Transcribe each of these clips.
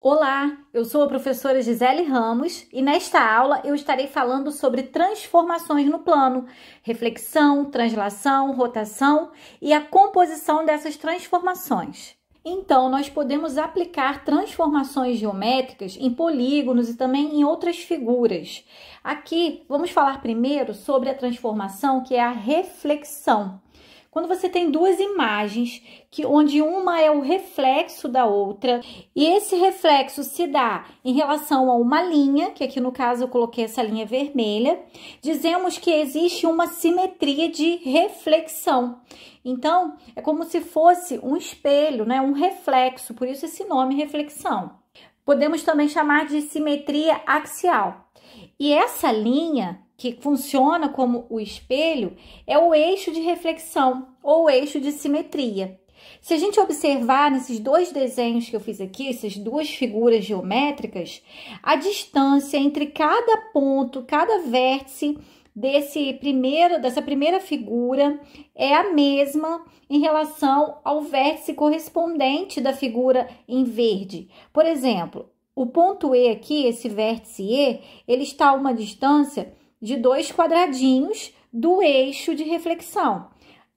Olá, eu sou a professora Gisele Ramos e nesta aula eu estarei falando sobre transformações no plano, reflexão, translação, rotação e a composição dessas transformações. Então, nós podemos aplicar transformações geométricas em polígonos e também em outras figuras. Aqui, vamos falar primeiro sobre a transformação que é a reflexão. Quando você tem duas imagens, onde uma é o reflexo da outra, e esse reflexo se dá em relação a uma linha, que aqui no caso eu coloquei essa linha vermelha, dizemos que existe uma simetria de reflexão. Então, é como se fosse um espelho, né? Um reflexo, por isso esse nome reflexão. Podemos também chamar de simetria axial. E essa linha que funciona como o espelho, é o eixo de reflexão ou o eixo de simetria. Se a gente observar nesses dois desenhos que eu fiz aqui, essas duas figuras geométricas, a distância entre cada ponto, cada vértice dessa primeira figura é a mesma em relação ao vértice correspondente da figura em verde. Por exemplo, o ponto E aqui, esse vértice E, ele está a uma distância de 2 quadradinhos do eixo de reflexão.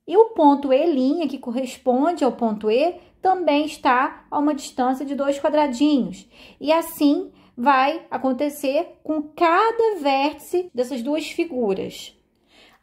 E o ponto E', que corresponde ao ponto E, também está a uma distância de 2 quadradinhos. E assim vai acontecer com cada vértice dessas duas figuras.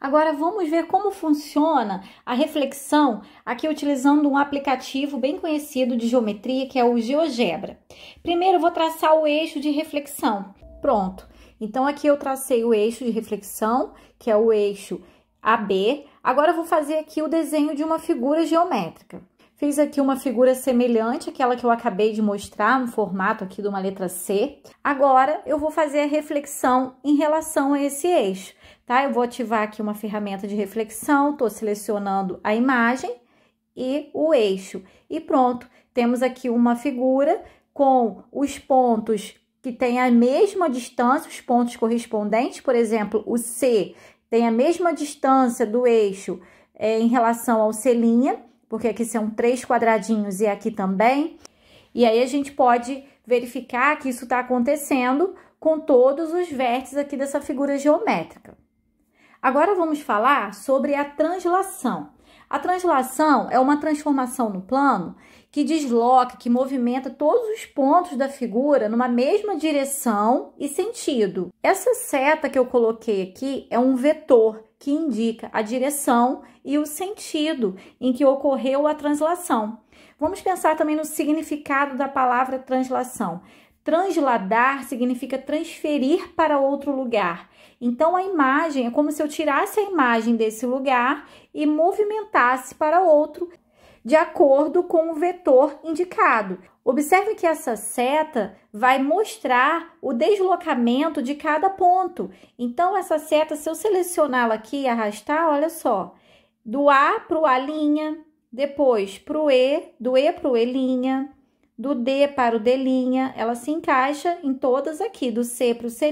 Agora, vamos ver como funciona a reflexão aqui utilizando um aplicativo bem conhecido de geometria, que é o GeoGebra. Primeiro, eu vou traçar o eixo de reflexão. Pronto. Então, aqui eu tracei o eixo de reflexão, que é o eixo AB. Agora, eu vou fazer aqui o desenho de uma figura geométrica. Fiz aqui uma figura semelhante àquela que eu acabei de mostrar, no formato aqui de uma letra C. Agora, eu vou fazer a reflexão em relação a esse eixo, tá? Eu vou ativar aqui uma ferramenta de reflexão, estou selecionando a imagem e o eixo. E pronto, temos aqui uma figura com os pontos que tem a mesma distância, os pontos correspondentes, por exemplo, o C tem a mesma distância do eixo em relação ao C', porque aqui são 3 quadradinhos e aqui também. E aí a gente pode verificar que isso está acontecendo com todos os vértices aqui dessa figura geométrica. Agora vamos falar sobre a translação. A translação é uma transformação no plano que desloca, que movimenta todos os pontos da figura numa mesma direção e sentido. Essa seta que eu coloquei aqui é um vetor que indica a direção e o sentido em que ocorreu a translação. Vamos pensar também no significado da palavra translação. Transladar significa transferir para outro lugar. Então, a imagem é como se eu tirasse a imagem desse lugar e movimentasse para outro de acordo com o vetor indicado. Observe que essa seta vai mostrar o deslocamento de cada ponto. Então, essa seta, se eu selecioná-la aqui e arrastar, olha só, do A para o A', depois para o E, do E para o E', do D para o D', ela se encaixa em todas aqui, do C para o C'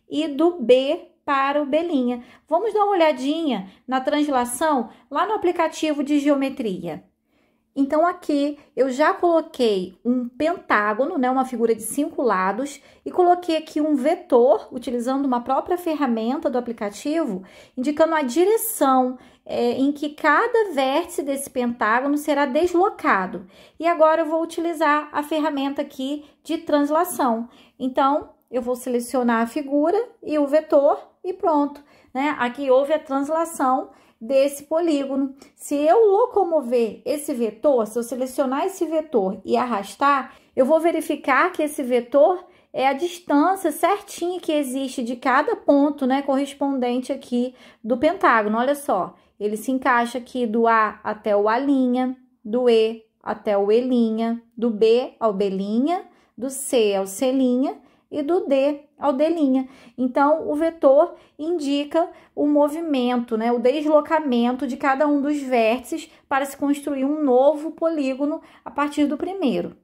e do B para o B'. Vamos dar uma olhadinha na translação lá no aplicativo de geometria. Então, aqui eu já coloquei um pentágono, né, uma figura de 5 lados, e coloquei aqui um vetor, utilizando uma própria ferramenta do aplicativo, indicando a direção em que cada vértice desse pentágono será deslocado. E agora eu vou utilizar a ferramenta aqui de translação. Então, eu vou selecionar a figura e o vetor e pronto, né? Aqui houve a translação desse polígono. Se eu locomover esse vetor, se eu selecionar esse vetor e arrastar, eu vou verificar que esse vetor é a distância certinha que existe de cada ponto, né, correspondente aqui do pentágono. Olha só, ele se encaixa aqui do A até o A', do E até o E', do B ao B', do C ao C' e do D ao D'. Então, o vetor indica o movimento, né, o deslocamento de cada um dos vértices para se construir um novo polígono a partir do primeiro.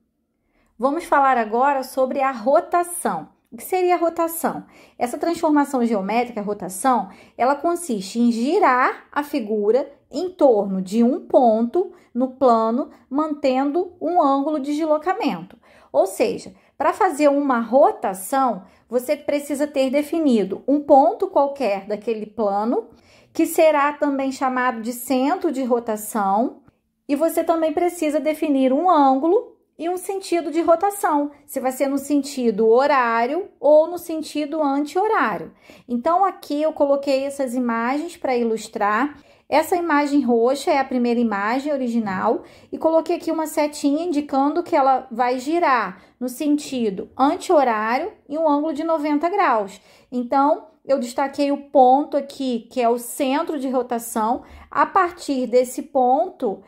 Vamos falar agora sobre a rotação. O que seria a rotação? Essa transformação geométrica, a rotação, ela consiste em girar a figura em torno de um ponto no plano, mantendo um ângulo de deslocamento. Ou seja, para fazer uma rotação, você precisa ter definido um ponto qualquer daquele plano, que será também chamado de centro de rotação, e você também precisa definir um ângulo e um sentido de rotação, se vai ser no sentido horário ou no sentido anti-horário. Então, aqui eu coloquei essas imagens para ilustrar. Essa imagem roxa é a primeira imagem original e coloquei aqui uma setinha indicando que ela vai girar no sentido anti-horário e um ângulo de 90 graus. Então, eu destaquei o ponto aqui, que é o centro de rotação. A partir desse ponto,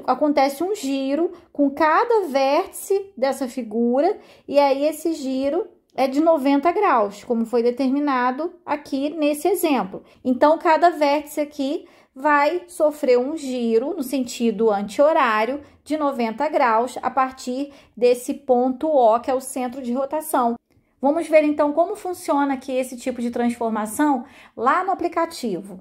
acontece um giro com cada vértice dessa figura, e aí esse giro é de 90 graus, como foi determinado aqui nesse exemplo. Então, cada vértice aqui vai sofrer um giro no sentido anti-horário de 90 graus a partir desse ponto O, que é o centro de rotação. Vamos ver então como funciona aqui esse tipo de transformação lá no aplicativo.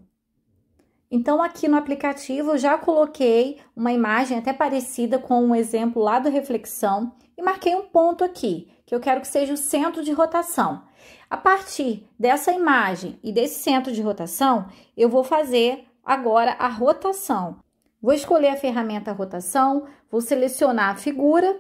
Então, aqui no aplicativo eu já coloquei uma imagem até parecida com um exemplo lá do Reflexão e marquei um ponto aqui, que eu quero que seja o centro de rotação. A partir dessa imagem e desse centro de rotação, eu vou fazer agora a rotação. Vou escolher a ferramenta rotação, vou selecionar a figura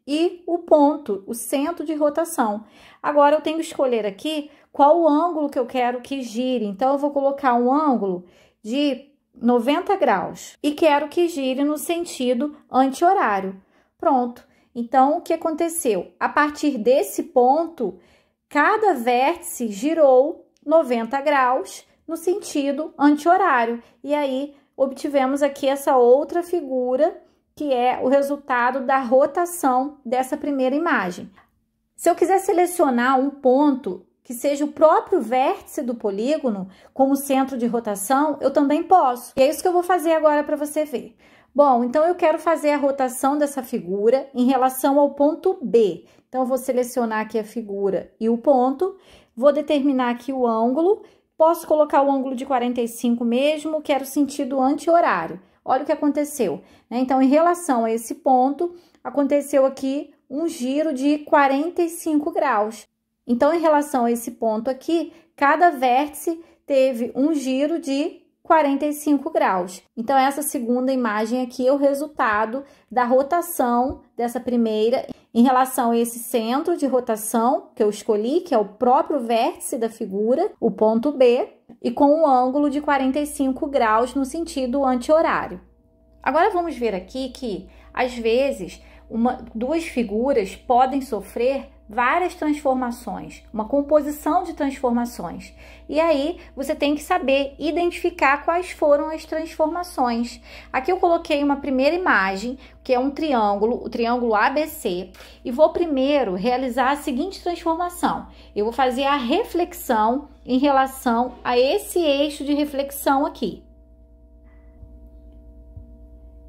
e o ponto, o centro de rotação. Agora eu tenho que escolher aqui qual o ângulo que eu quero que gire. Então, eu vou colocar um ângulo de 90 graus e quero que gire no sentido anti-horário. Pronto. Então, o que aconteceu? A partir desse ponto, cada vértice girou 90 graus no sentido anti-horário. E aí, obtivemos aqui essa outra figura, que é o resultado da rotação dessa primeira imagem. Se eu quiser selecionar um ponto que seja o próprio vértice do polígono como centro de rotação, eu também posso. E é isso que eu vou fazer agora para você ver. Bom, então eu quero fazer a rotação dessa figura em relação ao ponto B. Então, eu vou selecionar aqui a figura e o ponto, vou determinar aqui o ângulo, posso colocar o ângulo de 45 mesmo, quero sentido anti-horário. Olha o que aconteceu, né? Então, em relação a esse ponto, aconteceu aqui um giro de 45 graus. Então, em relação a esse ponto aqui, cada vértice teve um giro de 45 graus. Então, essa segunda imagem aqui é o resultado da rotação dessa primeira em relação a esse centro de rotação que eu escolhi, que é o próprio vértice da figura, o ponto B, e com um ângulo de 45 graus no sentido anti-horário. Agora, vamos ver aqui que, às vezes, duas figuras podem sofrer várias transformações, uma composição de transformações. E aí, você tem que saber identificar quais foram as transformações. Aqui eu coloquei uma primeira imagem, que é um triângulo, o triângulo ABC, e vou primeiro realizar a seguinte transformação. Eu vou fazer a reflexão em relação a esse eixo de reflexão aqui.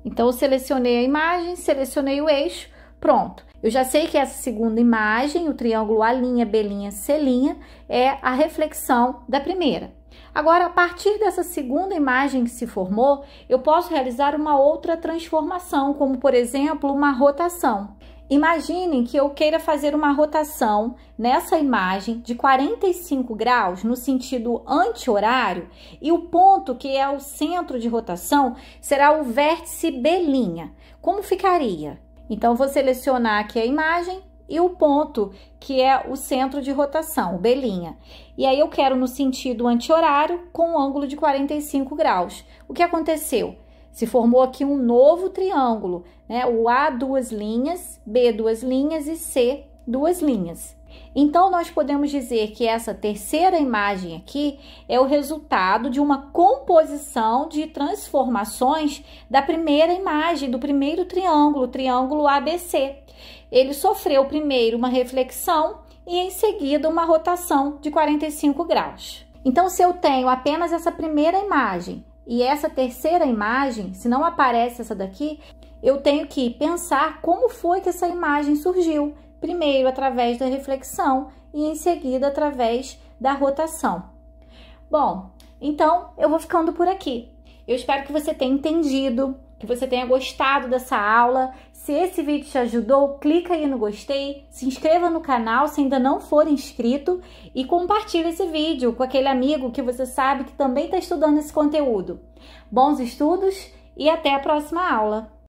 Então, eu selecionei a imagem, selecionei o eixo, pronto. Eu já sei que essa segunda imagem, o triângulo A', B', C', é a reflexão da primeira. Agora, a partir dessa segunda imagem que se formou, eu posso realizar uma outra transformação, como, por exemplo, uma rotação. Imaginem que eu queira fazer uma rotação nessa imagem de 45 graus no sentido anti-horário e o ponto que é o centro de rotação será o vértice B'. Como ficaria? Então, eu vou selecionar aqui a imagem e o ponto que é o centro de rotação, o B'. E aí, eu quero no sentido anti-horário com um ângulo de 45 graus. O que aconteceu? Se formou aqui um novo triângulo, né? O A, duas linhas, B, duas linhas e C, duas linhas. Então, nós podemos dizer que essa terceira imagem aqui é o resultado de uma composição de transformações da primeira imagem, do primeiro triângulo, o triângulo ABC. Ele sofreu primeiro uma reflexão e, em seguida, uma rotação de 45 graus. Então, se eu tenho apenas essa primeira imagem e essa terceira imagem, se não aparece essa daqui, eu tenho que pensar como foi que essa imagem surgiu. Primeiro através da reflexão e em seguida através da rotação. Bom, então eu vou ficando por aqui. Eu espero que você tenha entendido que você tenha gostado dessa aula. Se esse vídeo te ajudou, clica aí no gostei, se inscreva no canal se ainda não for inscrito e compartilhe esse vídeo com aquele amigo que você sabe que também está estudando esse conteúdo. Bons estudos e até a próxima aula!